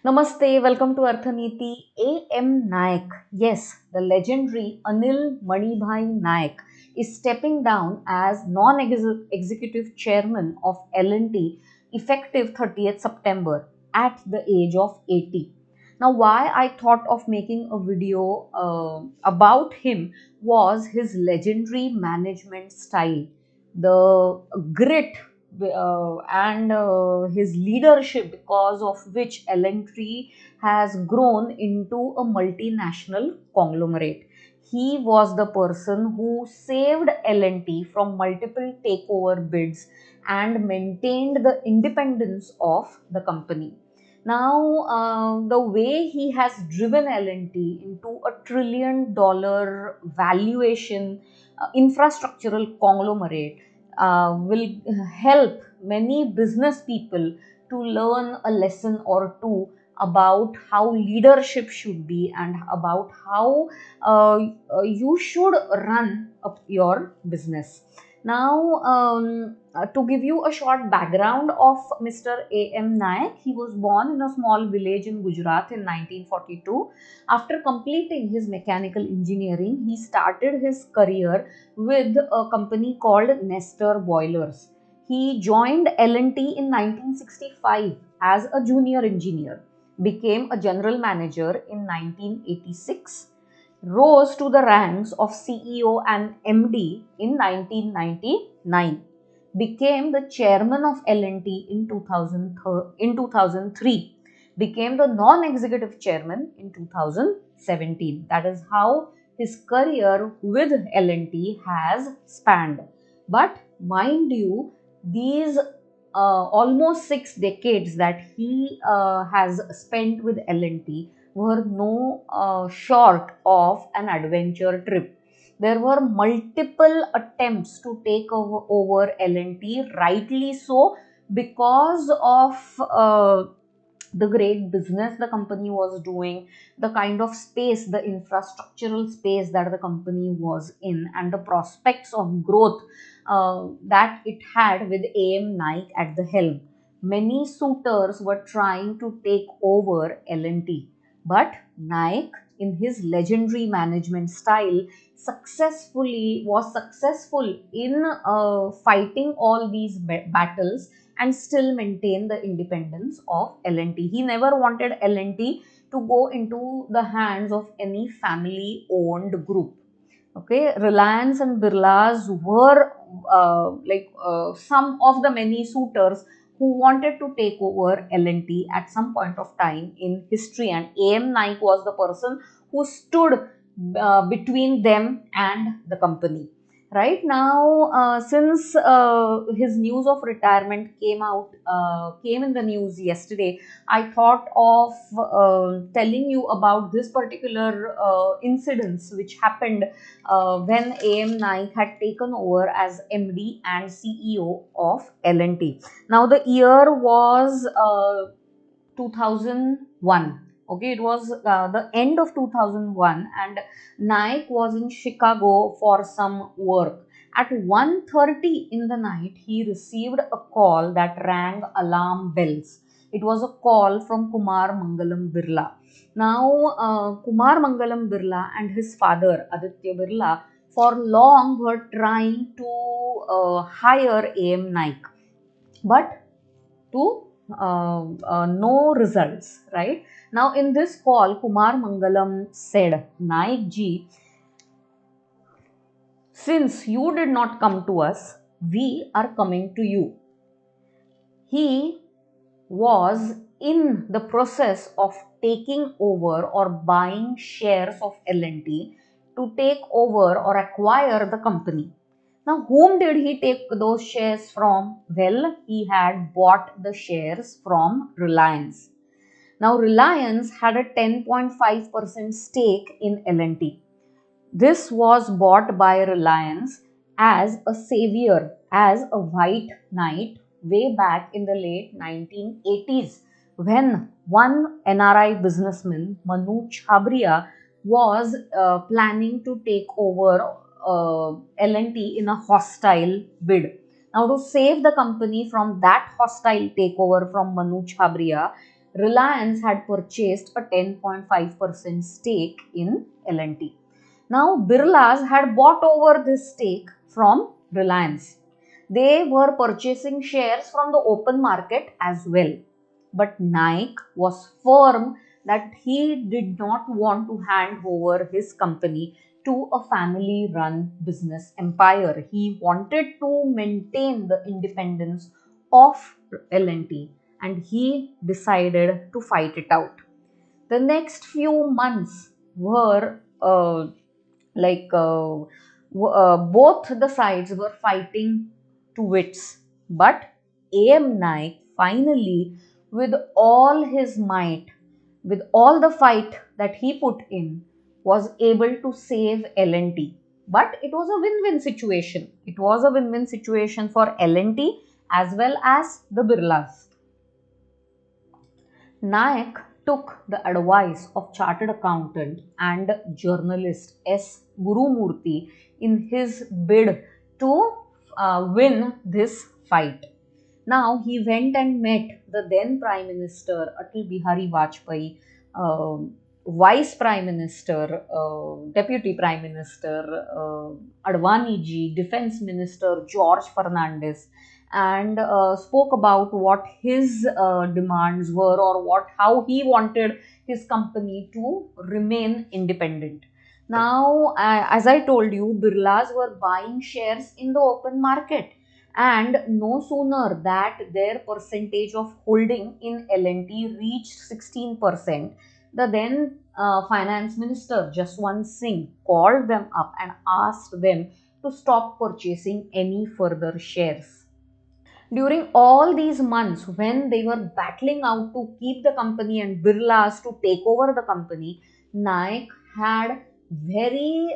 Namaste, welcome to Arthaniti. A.M. Naik, yes, the legendary Anil Manibhai Naik is stepping down as non-executive chairman of L&T effective 30th September at the age of 80. Now, why I thought of making a video about him was his legendary management style, the grit and his leadership, because of which L&T has grown into a multinational conglomerate. He was the person who saved L&T from multiple takeover bids and maintained the independence of the company. Now, the way he has driven L&T into a $1 trillion valuation infrastructural conglomerate will help many business people to learn a lesson or two about how leadership should be and about how you should run up your business. Now, to give you a short background of Mr. A.M. Naik, he was born in a small village in Gujarat in 1942. After completing his mechanical engineering, he started his career with a company called Nestor Boilers. He joined L&T in 1965 as a junior engineer, became a general manager in 1986, rose to the ranks of CEO and MD in 1999, became the chairman of L&T in 2003, became the non-executive chairman in 2017. That is how his career with L&T has spanned. But mind you, these almost 6 decades that he has spent with L&T were no short of an adventure trip. There were multiple attempts to take over L&T, rightly so, because of the great business the company was doing, the kind of space, the infrastructural space that the company was in, and the prospects of growth that it had with A.M. Naik at the helm. Many suitors were trying to take over L&T, but Naik, in his legendary management style, was successful in fighting all these battles and still maintain the independence of L&T. He never wanted L&T to go into the hands of any family owned group. Okay, Reliance and Birlas were some of the many suitors who wanted to take over L&T at some point of time in history, and A.M. Naik was the person who stood between them and the company. Right now, since his news of retirement came in the news yesterday, I thought of telling you about this particular incidents which happened when A.M. Naik had taken over as MD and CEO of L&T. Now, the year was 2001. Okay, it was the end of 2001, and Naik was in Chicago for some work. At 1:30 in the night, he received a call that rang alarm bells. It was a call from Kumar Mangalam Birla. Now, Kumar Mangalam Birla and his father, Aditya Birla, for long were trying to hire A.M. Naik, but to no results, right? Now, in this call, Kumar Mangalam said, Naik ji, since you did not come to us, we are coming to you. He was in the process of taking over or buying shares of L&T to take over or acquire the company. Now, whom did he take those shares from? Well, he had bought the shares from Reliance. Now, Reliance had a 10.5% stake in L&T. This was bought by Reliance as a savior, as a white knight, way back in the late 1980s, when one NRI businessman, Manu Chabria, was planning to take over L&T in a hostile bid. Now, to save the company from that hostile takeover from Manu Chabria, Reliance had purchased a 10.5% stake in L&T. Now, Birlas had bought over this stake from Reliance. They were purchasing shares from the open market as well. But Naik was firm that he did not want to hand over his company to a family run business empire. He wanted to maintain the independence of L&T, and he decided to fight it out. The next few months were both the sides were fighting to wits, but AM Naik finally, with all his might, with all the fight that he put in, was able to save L&T. But it was a win-win situation. It was a win-win situation for L&T as well as the Birlas. Naik took the advice of chartered accountant and journalist S. Gurumurthy in his bid to win this fight. Now he went and met the then Prime Minister Atal Bihari Vajpayee, uh, Vice Prime Minister, Deputy Prime Minister Advani ji, Defense Minister George Fernandez, and spoke about what his demands were, or what how he wanted his company to remain independent. Now, as I told you, Birlas were buying shares in the open market, and no sooner that their percentage of holding in L&T reached 16%, the then finance minister Jaswant Singh called them up and asked them to stop purchasing any further shares. During all these months, when they were battling out to keep the company and Birlas to take over the company, Naik had very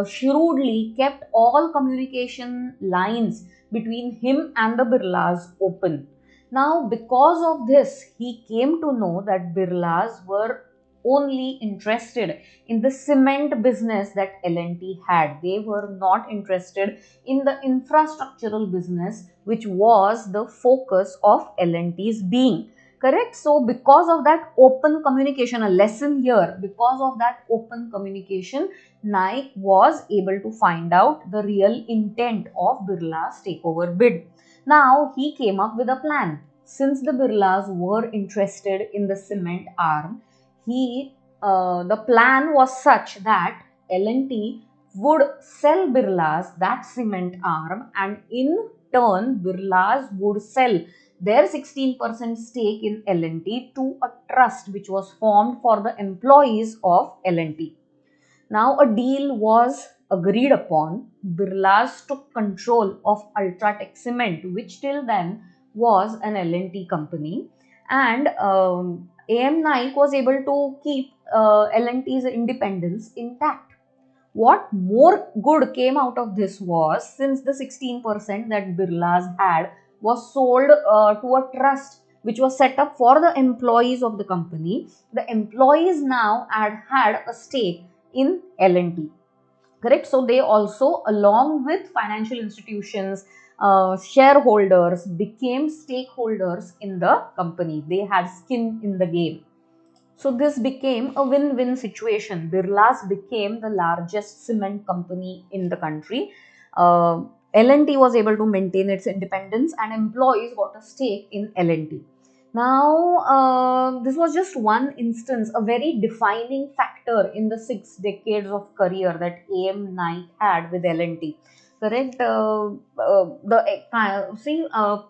shrewdly kept all communication lines between him and the Birlas open. Now, because of this, he came to know that Birlas were only interested in the cement business that L&T had. They were not interested in the infrastructural business, which was the focus of L&T's being. Correct? So, because of that open communication, a lesson here, because of that open communication, Naik was able to find out the real intent of Birla's takeover bid. Now, he came up with a plan. Since the Birlas were interested in the cement arm, the plan was such that L&T would sell Birlas that cement arm, and in turn Birlas would sell their 16% stake in L&T to a trust which was formed for the employees of L&T. Now a deal was agreed upon. Birlas took control of Ultratech Cement, which till then was an L&T company, and AM Naik was able to keep L&T's independence intact. What more good came out of this was, since the 16% that Birlas had was sold to a trust which was set up for the employees of the company, the employees now had a stake in L&T. Correct? So they also, along with financial institutions, shareholders, became stakeholders in the company. They had skin in the game. So this became a win-win situation. Birlas became the largest cement company in the country. L&T was able to maintain its independence, and employees got a stake in L&T. Now, this was just one instance, a very defining factor in the 6 decades of career that AM Naik had with L&T. Correct?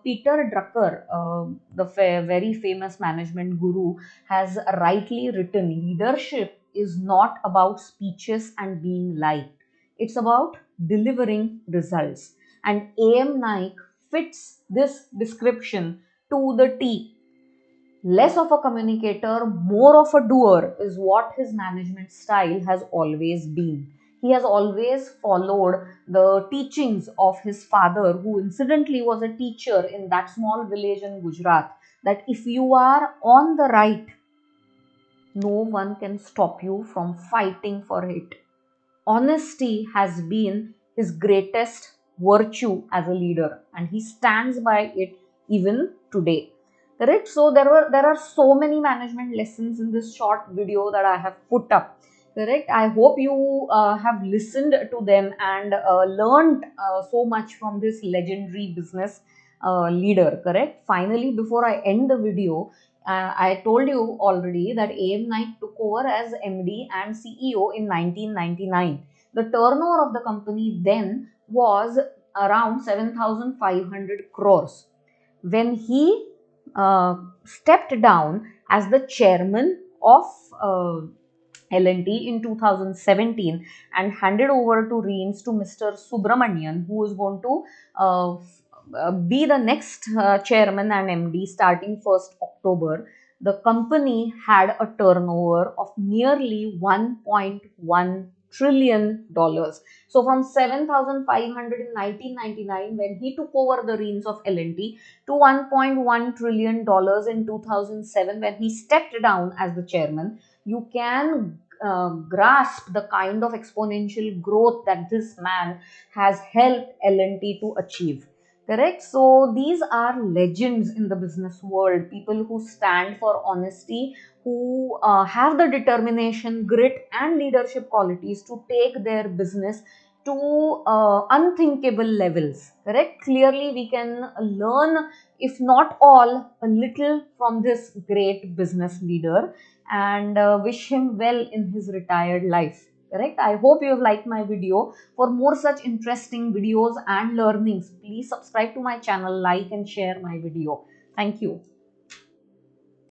Peter Drucker, the very famous management guru, has rightly written, leadership is not about speeches and being liked. It's about delivering results. And AM Naik fits this description to the T. Less of a communicator, more of a doer is what his management style has always been. He has always followed the teachings of his father, who incidentally was a teacher in that small village in Gujarat, that if you are on the right, no one can stop you from fighting for it. Honesty has been his greatest virtue as a leader, and he stands by it even today. correct? So there are so many management lessons in this short video that I have put up, correct? I hope you have listened to them and learned so much from this legendary business leader, correct? Finally, before I end the video, I told you already that AM Naik took over as MD and CEO in 1999. The turnover of the company then was around 7,500 crores. When he stepped down as the chairman of uh, L&T in 2017 and handed over to reins to Mr. Subramanian, who is going to be the next chairman and MD starting 1st October. The company had a turnover of nearly $1.1 trillion. So from 7,500 in 1999 when he took over the reins of L&T to $1.1 trillion in 2007 when he stepped down as the chairman, you can grasp the kind of exponential growth that this man has helped L&T to achieve. Correct? So these are legends in the business world, people who stand for honesty, who have the determination, grit, and leadership qualities to take their business to unthinkable levels. Correct? Clearly, we can learn, if not all, a little from this great business leader and wish him well in his retired life. Correct? I hope you have liked my video. For more such interesting videos and learnings, please subscribe to my channel, like and share my video. Thank you.